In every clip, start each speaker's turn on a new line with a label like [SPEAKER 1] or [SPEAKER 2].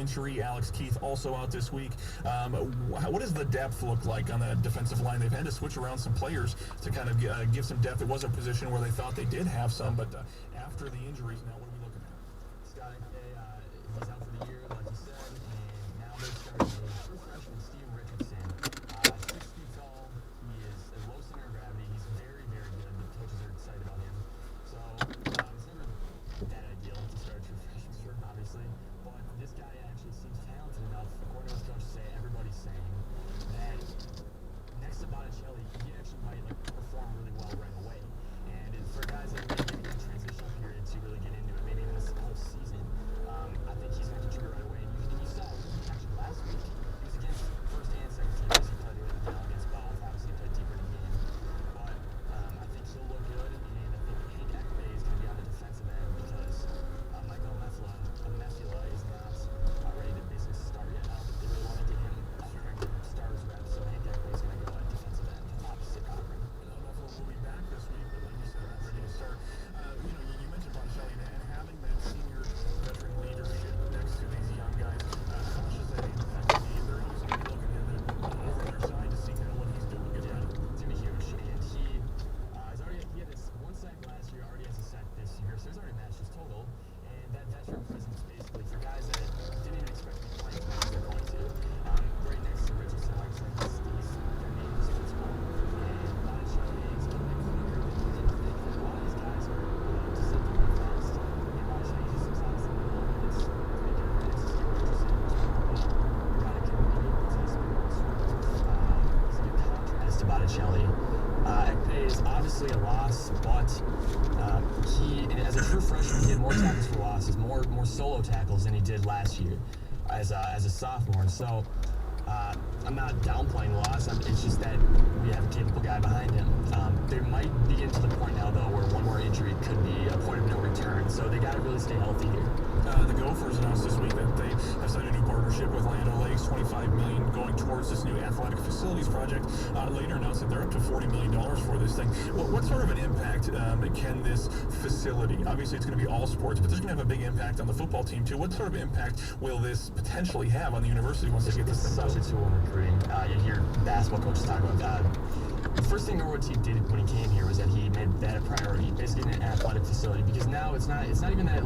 [SPEAKER 1] injury. Alex Keith also out this week. What does the depth look like on that defensive line? They've had to switch around some players to kind of give some depth. It was a position where they thought they did have some, but after the injuries, now what are we looking at?
[SPEAKER 2] Scott, he's out for the year, like you said, and now they're starting a true freshman, Steve Richardson. 6 feet tall. He is a low center of gravity. He's very, very good. The coaches are excited about him. So it's never that ideal to start a true freshman, obviously, but this guy actually seems talented enough. According to his coaches say, everybody's saying that next to Botticelli, he actually might perform really well right away. And for guys that are getting a transitional period to really get into it, maybe even this whole season, I think he's going to contribute right away. And you saw actually last week, he was against first and second teams. He played against both. Obviously, he played deeper in the game. But I think he'll look good, and I think Hank Ekpe is going to be on the defensive end because Michael Messila is not ready to basically start yet. I don't think they really want to get him starters reps, so Hank Ekpe is going to go at defensive end opposite Cochran.
[SPEAKER 1] Messila will be back this week, but like you said, not ready to start. You mentioned Botticelli and having that senior veteran leadership next to these young guys. How much does that impact the game? They're always going to be looking at it over their side to see kind of what he's doing.
[SPEAKER 2] It's going to be huge, and he had his 1 sack last year, already has a sack this year, so he's already matched his total. And that veteran presence, basically, for guys that didn't even expect to be playing as they're going to. Right next to Richardson, like I said, he's their main principal. And Botticelli is a little bit quicker than you didn't think. A lot of these guys are just like really fast. And Botticelli just sits out in the middle, and it's making it right next to Richardson. The guy that can be able to spin and swoop. He's a good contrast to Botticelli. Ekpe is obviously a loss, but as a true freshman, he had more tackles for losses, more solo tackles than he did last year as a sophomore. So I'm not downplaying the loss. It's just that we have a capable guy behind him. They might be getting to the point now, though, where one more injury could be a point of no return. So they got to really stay healthy here.
[SPEAKER 1] The Gophers announced this week that they have signed a new partnership with Land O'Lakes, $25 million going towards this new athletic facilities project. Later announced that they're up to $40 million for this thing. What sort of an impact can this facility? Obviously, it's going to be all sports, but this is going to have a big impact on the football team too. What sort of impact will this potentially have on the university once they get this thing
[SPEAKER 2] built? Such a tool in recruiting. You hear basketball coaches talk about the first thing Norwood Teague did when he came here was that he made that a priority, basically an athletic facility, because now it's not even that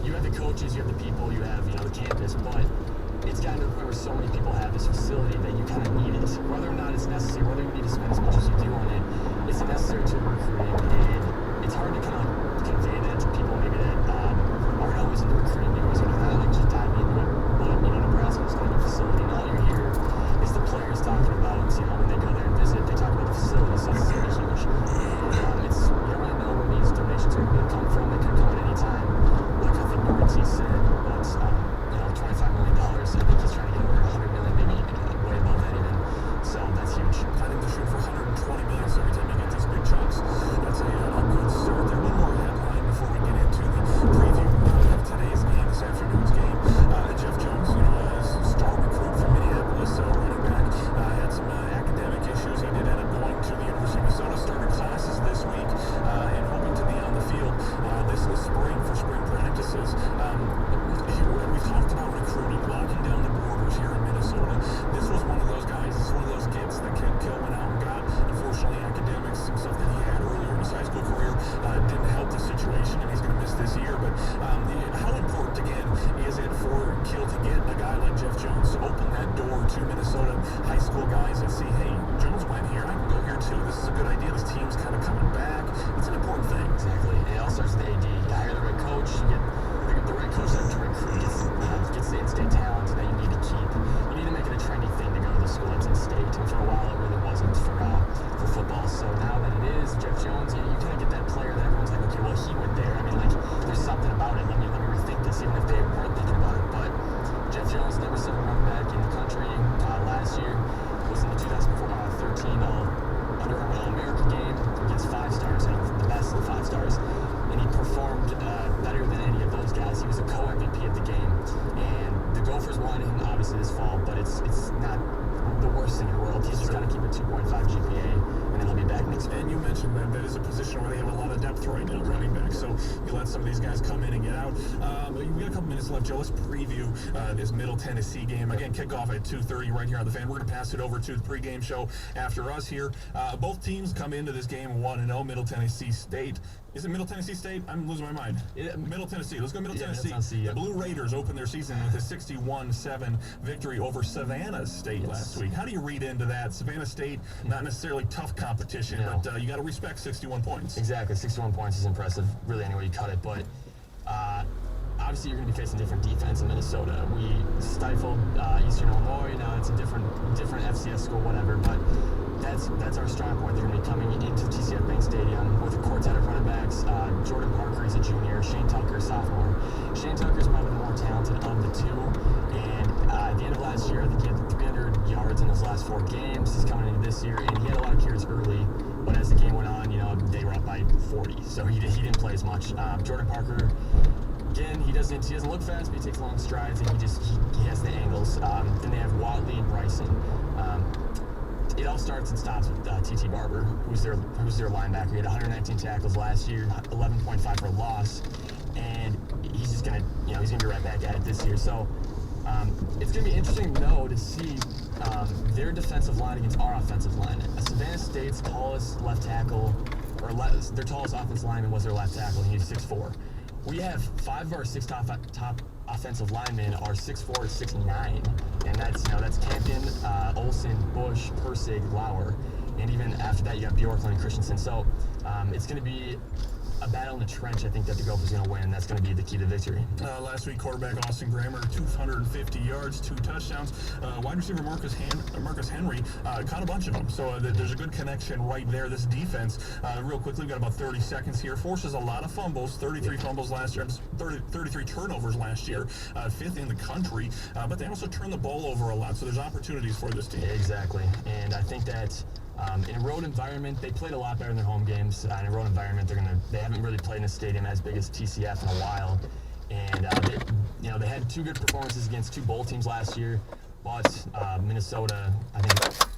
[SPEAKER 2] you have the coaches, you have the people, you have the campus, but it's gotten to the point where so many people have this facility that you kind of need it. Whether or not it's necessary, whether you need to spend as much as you do on it, it's a necessary tool in recruiting, and it's hard to kind of convey that to people maybe that aren't always in the recruiting news or kind of just dive into it. But Nebraska's got a new facility, and all you hear is the players talking about when they go there and visit, they talk about the facility, so it's really huge. You don't really know where these donations are going to come from. They could come at any time. Like I think Norwood Teague said, but $25 million. I think he's trying to get over $100 million, maybe way above that even. So that's huge.
[SPEAKER 1] I think they're shooting for $120 million. So every time you get these big chunks, that's a good start there. One more headline before we get into the preview of today's game, this afternoon's game. Jeff Jones, star recruit from Minneapolis, running back, had some academic issues. He did end up going to the University of Minnesota, started classes this week, and hoping to be on the field this spring for spring practices. We've talked about recruiting, locking down the borders here in Minnesota. This was one of those guys, this is one of those gifts that Ken Kill went out and got. Unfortunately, academics, some stuff that he had earlier in his high school career didn't help the situation, and he's going to miss this year. But how important, again, is it for Kill to get a guy like Jeff Jones to open that door to Minnesota high school guys and see, hey, Jones went here, I can go here too. This is a good idea. This team's kind of coming back. It's an important thing.
[SPEAKER 2] Exactly. It all starts with the AD. You hire the right coach, you get the right coach that to recruit gets the in-state talent that you need to keep. You need to make it a trendy thing to go to the school that's in-state. And for a while, it really wasn't for football. So now that it is, Jeff Jones, you kind of get that player that everyone's like, okay, well, he went there. I mean, there's something about it. Let me rethink this, even if they weren't thinking about it. But Jeff Jones, number 7 running back in the country last year, was in the 2013 Under All-America game against 5 stars, the best of the 5 stars. And he performed better than any of those guys. He was a co-MVP of the game. And the Gophers wanted him, obviously, this fall, but it's not the worst thing in the world. He's just got to keep a 2.5 GPA. and then he'll be back next week.
[SPEAKER 1] And you mentioned that is a position where they have a lot of depth right now, running back. So you let some of these guys come in and get out. We got a couple minutes left, Joe. Let's preview this Middle Tennessee game. Again, kickoff at 2:30 right here on the Fan. We're going to pass it over to the pregame show after us here. Both teams come into this game 1-0. Middle Tennessee State. Is it Middle Tennessee State? I'm losing my mind. Middle Tennessee. Let's go Middle Tennessee. The Blue Raiders opened their season with a 61-7 victory over Savannah State last week. How do you read into that? Savannah State, not necessarily tough competition, but you got to respect 61 points.
[SPEAKER 2] Exactly. 61 points is impressive, really, any way you cut it. But obviously, you're going to be facing different defense in Minnesota. We stifled Eastern Illinois. Now it's a different FCS school, whatever. But that's our strong point. They're going to be coming into TCF Bank Stadium with a quartet of running backs. Jordan Parker is a junior. Shane Tucker, sophomore. Shane Tucker is probably the more talented of the two. And at the end of last year, I think he had 300 yards in his last 4 games. He's coming into this year, and he had a lot of carries early. But as the game went on, they were up by 40, so he didn't play as much. Jordan Parker, again, he doesn't look fast, but he takes long strides, and he has the angles. Then they have Watley and Bryson. It all starts and stops with T.T. Barber, who's their linebacker. He had 119 tackles last year, 11.5 for a loss, and he's just gonna be right back at it this year. So it's gonna be interesting to see their defensive line against our offensive line. Savannah State's tallest left tackle, or their tallest offensive lineman was their left tackle, and he's 6'4". We have 5 of our 6 top offensive linemen are 6'4", 6'9", and that's Campion, Olsen, Bush, Persig, Lauer, and even after that you got Bjorklund and Christensen. So it's going to be a battle in the trench. I think that the Gophers are going to win. That's going to be the key to victory.
[SPEAKER 1] Last week, quarterback Austin Grammer, 250 yards, 2 touchdowns. Wide receiver Marcus Henry caught a bunch of them. So there's a good connection right there. This defense, real quickly, we've got about 30 seconds here, forces a lot of fumbles, 33 fumbles last year, 33 turnovers last year, 5th in the country. But they also turn the ball over a lot, so there's opportunities for this team.
[SPEAKER 2] Exactly, and I think that in a road environment, they played a lot better in their home games. In a road environment, they haven't really played in a stadium as big as TCF in a while. And they had 2 good performances against 2 bowl teams last year, but Minnesota, I think.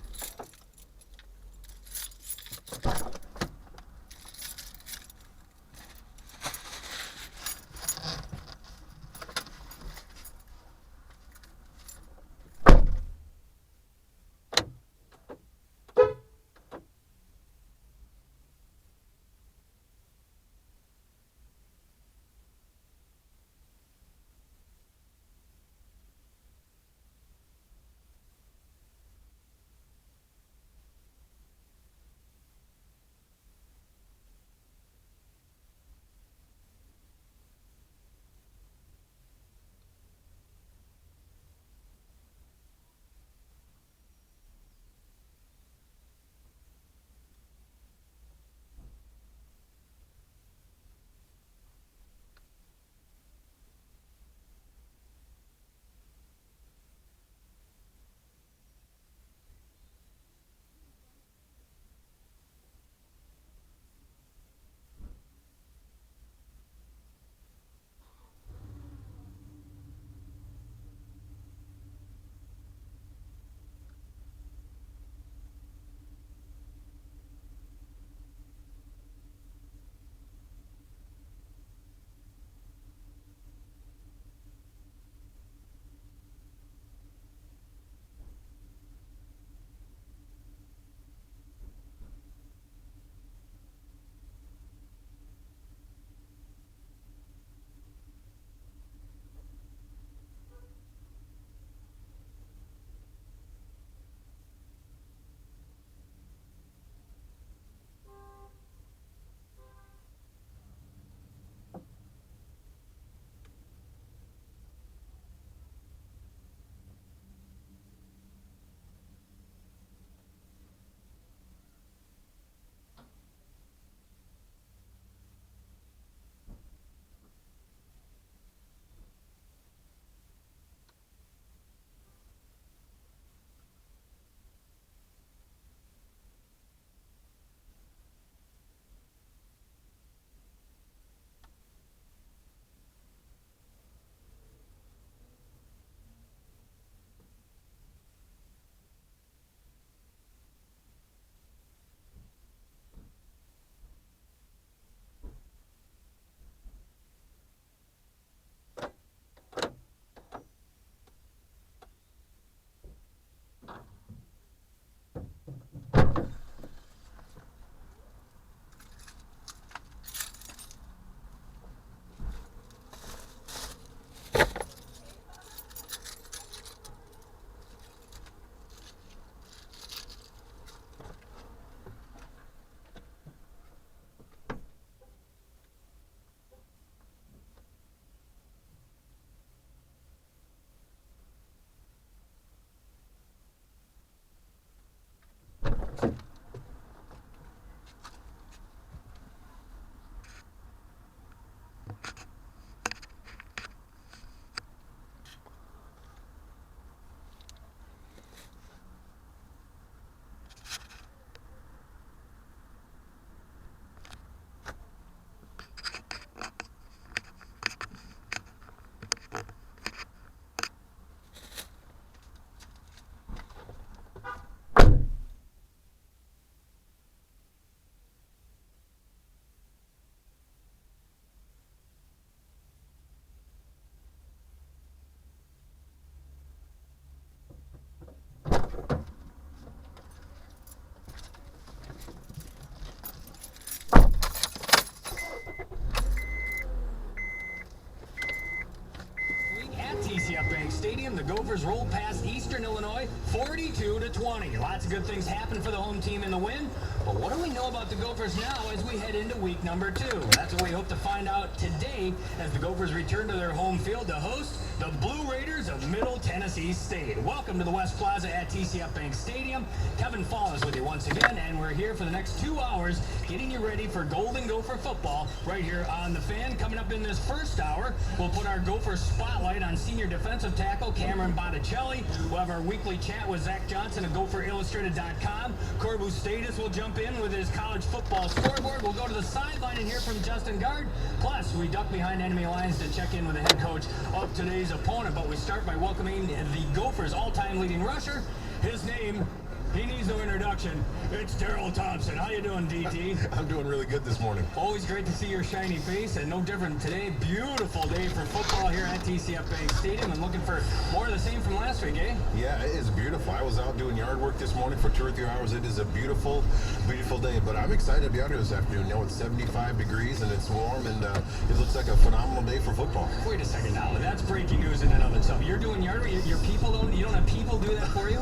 [SPEAKER 2] Stadium, the Gophers roll past Eastern Illinois 42-20. Lots of good things happen for the home team in the win. But what do we know about the Gophers now as we head into week number 2? That's what we hope to find out today as the Gophers return to their home field to host the Blue Raiders of Middle Tennessee State. Welcome to the West Plaza at TCF Bank Stadium. Kevin Fall is with you once again, and we're here for the next 2 hours getting you ready for Golden Gopher football right here on The Fan. Coming up in this first hour, we'll put our Gopher spotlight on senior defensive tackle Cameron Botticelli. We'll have our weekly chat with Zach Johnson of GopherIllustrated.com. Corbu Status will jump in with his college football scoreboard. We'll go to the sideline and hear from Justin Gard. Plus, we duck behind enemy lines to check in with the head coach of today's opponent. But we start by welcoming the Gophers' all-time leading rusher. His name, he needs no introduction. It's Daryl Thompson. How you doing, DT?
[SPEAKER 3] I'm doing really good this morning.
[SPEAKER 2] Always great to see your shiny face, and no different today. Beautiful day for football here at TCF Bank Stadium, and looking for more of the same from last week, eh?
[SPEAKER 3] Yeah, it is beautiful. I was out doing yard work this morning for 2 or 3 hours. It is a beautiful, beautiful day, but I'm excited to be out here this afternoon. You know, it's 75 degrees, and it's warm, and it looks like a phenomenal day for football.
[SPEAKER 2] Wait a second now. That's breaking news in and of itself. You're doing yard work? Your people don't, you don't have people do that for you?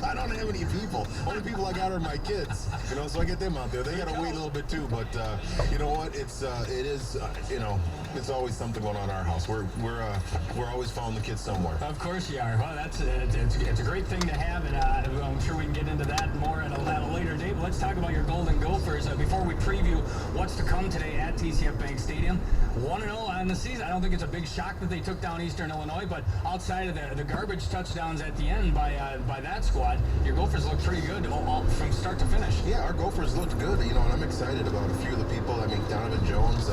[SPEAKER 3] I don't have any people. Only people I got are my kids. You know, so I get them out there. They got to wait a little bit too, but you know what? It is you know, it's always something going on in our house. We're always following the kids somewhere.
[SPEAKER 2] Of course you are. Well, it's a great thing to have, and I'm sure we can get into that more at a later date. But let's talk about your Golden Gophers before we preview what's to come today at TCF Bank Stadium. 1-0 on the season. I don't think it's a big shock that they took down Eastern Illinois, but outside of the garbage touchdowns at the end by that squad, your Gophers look pretty good all from start to finish.
[SPEAKER 3] Yeah, our Gophers looked good, you know, and I'm excited about a few of the people. I mean, Donovan Jones,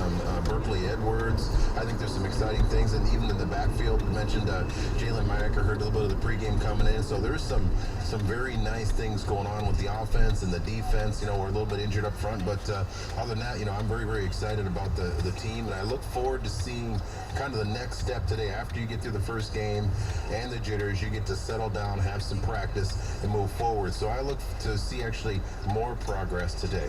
[SPEAKER 3] Berkeley Edwards. I think there's some exciting things, and even in the backfield, we mentioned Jalen Mayaker, heard a little bit of the pregame coming in, so there's some very nice things going on with the offense and the defense. You know, we're a little bit injured up front, but other than that, you know, I'm very, very excited about the team, and I look forward to seeing kind of the next step today. After you get through the first game and the jitters, you get to settle down, have some practice, and move forward. So I look to see actually more progress today.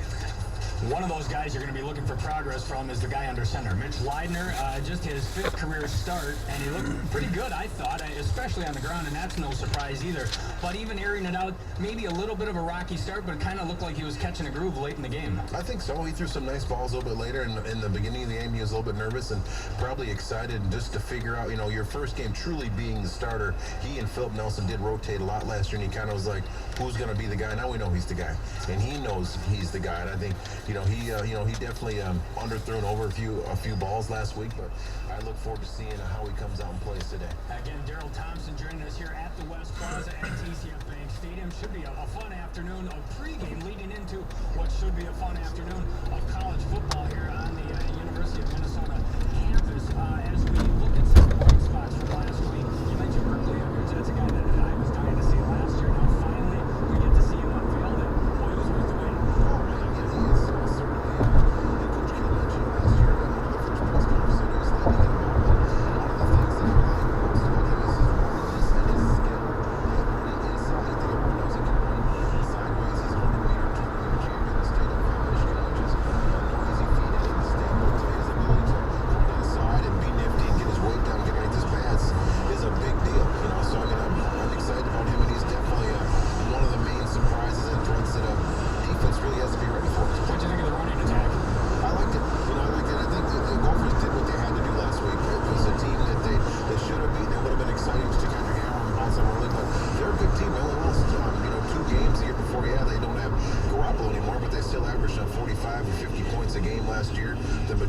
[SPEAKER 2] One of those guys you're going to be looking for progress from is the guy under center. Mitch Leidner, just his 5th career start, and he looked pretty good, I thought, especially on the ground, and that's no surprise either. But even airing it out, maybe a little bit of a rocky start, but it kind of looked like he was catching a groove late in the game.
[SPEAKER 3] I think so. He threw some nice balls a little bit later. In the beginning of the game, he was a little bit nervous and probably excited just to figure out, you know, your first game truly being the starter. He and Philip Nelson did rotate a lot last year, and he kind of was like, who's going to be the guy? Now we know he's the guy, and he knows he's the guy. And I think, he definitely underthrown over a few balls last week, but I look forward to seeing how he comes out and plays today.
[SPEAKER 2] Again, Daryl Thompson joining us here at the West Plaza at TCF Bank Stadium. Should be a fun afternoon of pregame leading into what should be a fun afternoon of college football here on the University of Minnesota campus. As we look at some bright spots from last week, you mentioned Berkeley Edwards. That's a guy that I was dying to see last year. Now finally we get to see him unveiled, and boy, he was worth the wait.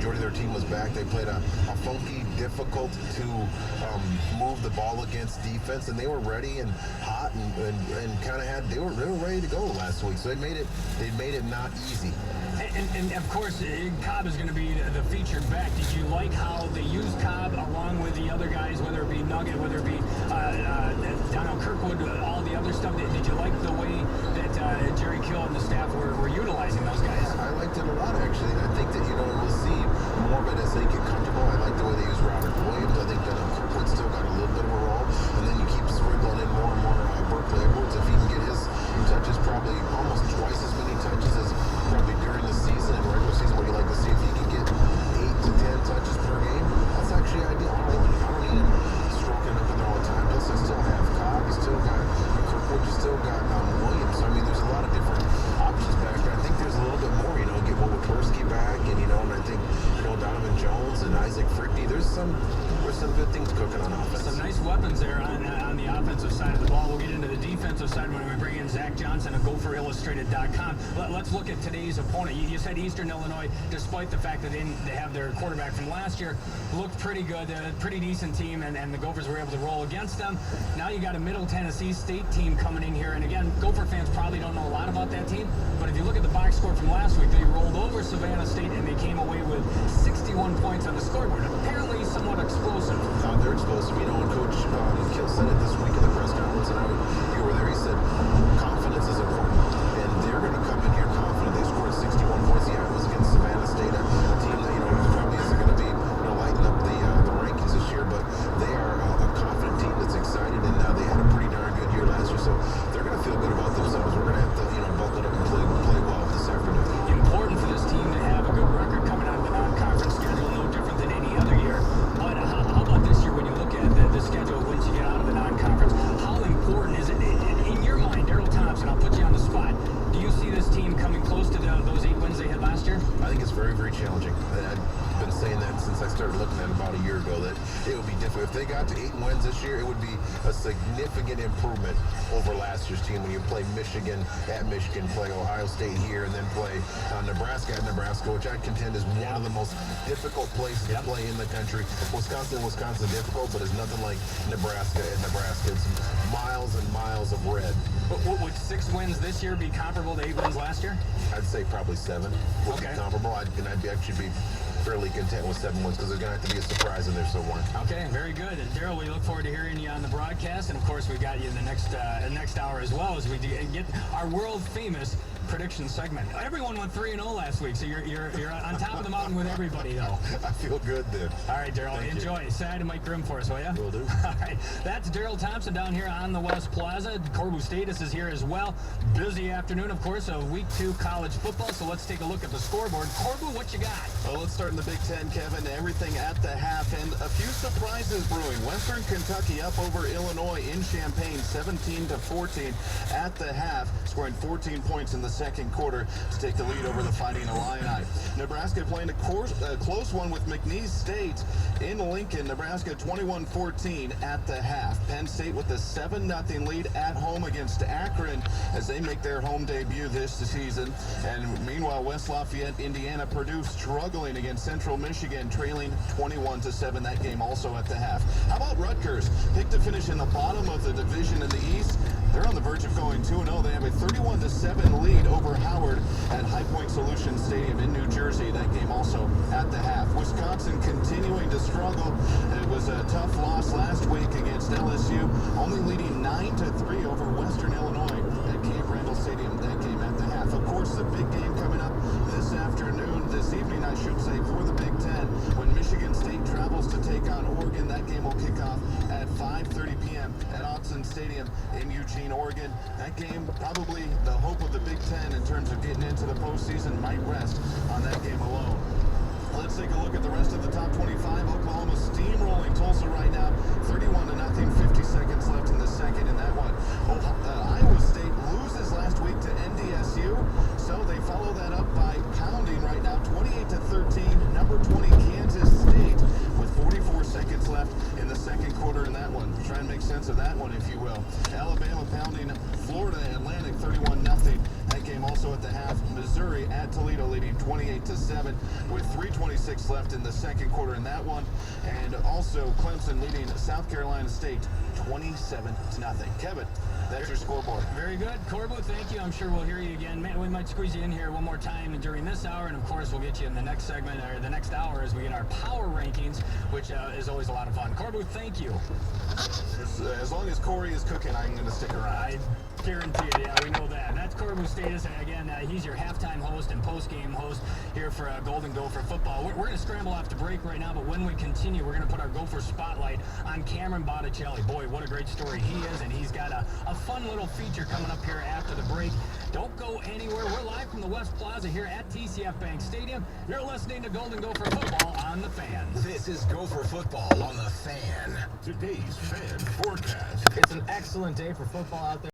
[SPEAKER 3] majority of their team was back. They played a funky, difficult to move the ball against defense, and they were ready and hot and kind of they were ready to go last week. So they made it not easy.
[SPEAKER 2] And of course, Cobb is going to be the featured back. Did you like how they used Cobb along with the other guys, whether it be Nugget, whether it be Donald Kirkwood, all the other stuff? Did you like the way that Jerry Kill and the staff were utilizing those guys?
[SPEAKER 3] I liked it a lot, actually. I think that, we'll see more of it as they get comfortable. I like the way they use Roderick Williams. I think Donald Kirkwood still got a little bit of a role. And then you keep sprinkling in more and more Berkeley Edwards. If he can get his touches, probably almost twice as many touches as probably during the season and regular season, what you like to see if he can get 8 to 10 touches per game. That's actually ideal. I don't need him stroking up in there all the time. Plus, I still have Cobb. You still got Kirkwood. You still got Williams. So, I mean, there's a lot of different options back there. I think there's a little bit more, get Woodpersky back, and I think, Donovan Jones and Isaac Frickney. There's some good things cooking on offense.
[SPEAKER 2] Some nice weapons there on the offensive side of the ball. We'll get into the defensive side when we bring in Zach Johnson of GopherIllustrated.com. Let's look at today's opponent. You said Eastern Illinois, despite the fact that they have their quarterback from last year, looked pretty good, a pretty decent team, and the Gophers were able to roll against them. Now you got a Middle Tennessee State team coming in here, and again, Gopher fans probably don't know a lot about that team, but if you look at the box score from last week, they rolled over Savannah State, and they came away with 61 points on the scoreboard. Apparently somewhat explosive.
[SPEAKER 3] They're explosive. And Coach Kill said it this week in the press conference, and you were there. He said confidence is important, and they're going to come in here confident. They scored 61 points. Yeah, it was against Savannah State, a team that probably isn't going to be lighting up the rankings this year, but they are a confident team that's excited, and they had a pretty darn good year last year, so they're going to feel good about themselves. We're going to have to bulk it up and play well this afternoon.
[SPEAKER 2] Important for this team to have a good record coming out of the non-conference schedule, no different than any other year. But how about this year when you look at the schedule once you get out of the non-conference? How important is it in your mind, Daryl Thompson? I'll put you on the spot. Do you see this team coming close to those 8 wins they had last year?
[SPEAKER 3] I think it's very, very challenging. I've been saying that since I started looking at it about a year ago, that it would be difficult. If they got to 8 wins this year, it would be a significant improvement over last year's team when you play Michigan at Michigan, play Ohio State here, and then play Nebraska at Nebraska, which I contend is one of the most difficult places to play in the country. Wisconsin difficult, but it's nothing like Nebraska at Nebraska. It's miles and miles of red.
[SPEAKER 2] But would 6 wins this year be comparable to 8 wins last year?
[SPEAKER 3] I'd say probably 7 would be comparable. I'd actually be fairly content with 7 wins because there's going to have to be a surprise in there somewhere.
[SPEAKER 2] Okay, very good. And Daryl, we look forward to hearing you on the broadcast, and of course we got you in the next hour as well as we get our world famous prediction segment. Everyone went 3-0 last week, so you're on top of the mountain with everybody, though.
[SPEAKER 3] I feel good then.
[SPEAKER 2] All right, Daryl, enjoy. Say hi to Mike Grimm for us, will you?
[SPEAKER 3] Will do.
[SPEAKER 2] All right, that's Daryl Thompson down here on the West Plaza. Corbu Status is here as well. Busy afternoon, of course, of Week 2 college football, so let's take a look at the scoreboard. Corbu, what you got?
[SPEAKER 4] Well, let's start in the Big Ten, Kevin. Everything at the half, and a few surprises brewing. Western Kentucky up over Illinois in Champaign, 17-14 at the half, scoring 14 points in the second quarter to take the lead over the Fighting Illini. Nebraska playing a close one with McNeese State in Lincoln. Nebraska 21-14 at the half. Penn State with a 7-0 lead at home against Akron as they make their home debut this season. And meanwhile, West Lafayette, Indiana, Purdue struggling against Central Michigan, trailing 21-7. That game also at the half. How about Rutgers? Picked to finish in the bottom of the division in the East. They're on the verge of going 2-0. They have a 31-7 lead over Howard at High Point Solution Stadium in New Jersey. That game also at the half. Wisconsin continuing to struggle. It was a tough loss last week against LSU, only leading 9-3 over Western Illinois at Camp Randall Stadium. That game at the half. Of course, the big game coming up this evening, I should say, for the Big Ten, when Michigan State travels to take on Oregon. That game will kick off at 5:30 p.m. at Autzen Stadium in Eugene, Oregon. That game, probably the hope of the Big Ten in terms of getting into the postseason, might rest on that game alone. Let's take a look at the rest of the top 25. Oklahoma steamrolling Tulsa right now, 31-0, 50 seconds left in the second in that one. Iowa State loses last week to NDSU, so they follow that up by pounding right now, 28-13, number 20 Kansas State with 44 seconds left in the second quarter in that one. Try and make sense of that one, if you will. Alabama pounding Florida Atlantic 31-0. That that game also at the half. Missouri at Toledo leading 28-7 with 3:26 left in the second quarter in that one. And also Clemson leading South Carolina State 27-0. Kevin, that's your scoreboard.
[SPEAKER 2] Very good. Corbo, thank you. I'm sure we'll hear you again. Man, we might squeeze you in here one more time during this hour, and of course we'll get you in the next segment, or the next hour, as we get our power rankings, which is always a lot of fun. Corbo, thank you.
[SPEAKER 4] As long as Corey is cooking, I'm going to stick around.
[SPEAKER 2] I guarantee it. Yeah, we know that. That's Corbo Status. Again, he's your halftime host and post-game host here for Golden Gopher football. We're going to scramble off to break right now, but when we continue, we're going to put our Gopher spotlight on Cameron Botticelli. Boy, what a great story he is, and he's got a fun little feature coming up here after the break. Don't go anywhere. We're live from the West Plaza here at TCF Bank Stadium. You're listening to Golden Gopher football on the Fan.
[SPEAKER 5] This is Gopher football on the Fan.
[SPEAKER 3] Today's fan forecast.
[SPEAKER 6] It's an excellent day for football out there.